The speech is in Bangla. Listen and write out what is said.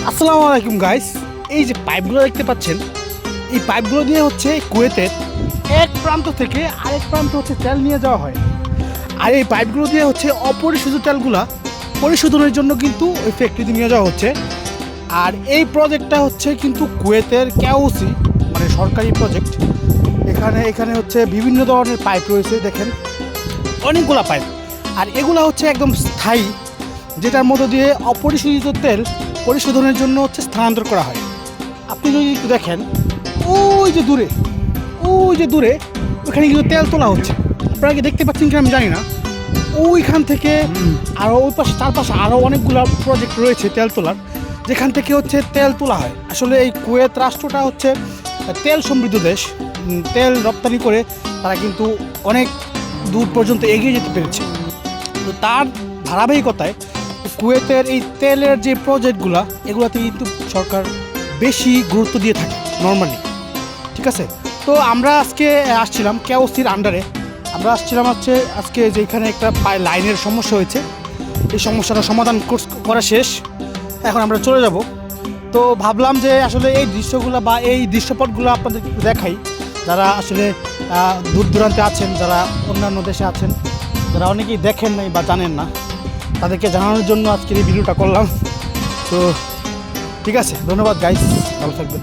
আসসালামু আলাইকুম গাইস। এই যে পাইপগুলো দেখতে পাচ্ছেন, এই পাইপগুলো দিয়ে হচ্ছে কুয়েতের এক প্রান্ত থেকে আরেক প্রান্ত হচ্ছে তেল নিয়ে যাওয়া হয়। আর এই পাইপগুলো দিয়ে হচ্ছে অপরিশোধিত তেলগুলা পরিশোধনের জন্য কিন্তু ওই ফ্যাক্টরিতে নিয়ে যাওয়া হচ্ছে। আর এই প্রজেক্টটা হচ্ছে কিন্তু কুয়েতের কেওসি, মানে সরকারি প্রজেক্ট। এখানে এখানে হচ্ছে বিভিন্ন ধরনের পাইপ রয়েছে, দেখেন অনেকগুলা পাইপ। আর এগুলা হচ্ছে একদম স্থায়ী, যেটার মধ্য দিয়ে অপরিশোধিত তেল পরিশোধনের জন্য হচ্ছে স্থানান্তর করা হয়। আপনি যদি একটু দেখেন, ওই যে দূরে, ওই যে দূরে ওখানে কিন্তু তেল তোলা হচ্ছে। আপনারা কি দেখতে পাচ্ছেন কি আমি জানি না। ওইখান থেকে আরও ওই পাশে চারপাশে আরও অনেকগুলো প্রজেক্ট রয়েছে তেল তোলার, যেখান থেকে হচ্ছে তেল তোলা হয়। আসলে এই কুয়েত রাষ্ট্রটা হচ্ছে তেল সমৃদ্ধ দেশ। তেল রপ্তানি করে তারা কিন্তু অনেক দূর পর্যন্ত এগিয়ে যেতে পেরেছে। তো তার ধারাবাহিকতায় কুয়েতের এই তেলের যে প্রজেক্টগুলো, এগুলোতে কিন্তু সরকার বেশি গুরুত্ব দিয়ে থাকে নর্মালি। ঠিক আছে, তো আমরা আজকে আসছিলাম কেওসির আন্ডারে। আমরা আসছিলাম হচ্ছে আজকে যেখানে একটা লাইনের সমস্যা হয়েছে, এই সমস্যাটা সমাধান করা শেষ, এখন আমরা চলে যাব। তো ভাবলাম যে আসলে এই দৃশ্যগুলো বা এই দৃশ্যপটগুলো আপনাদের একটু দেখাই, যারা আসলে দূর দূরান্তে আছেন, যারা অন্যান্য দেশে আছেন, যারা অনেকেই দেখেন নাই বা জানেন না, তাদেরকে জানানোর জন্য আজকের এই ভিডিওটা করলাম। তো ঠিক আছে, ধন্যবাদ গাইস, ভালো থাকবেন।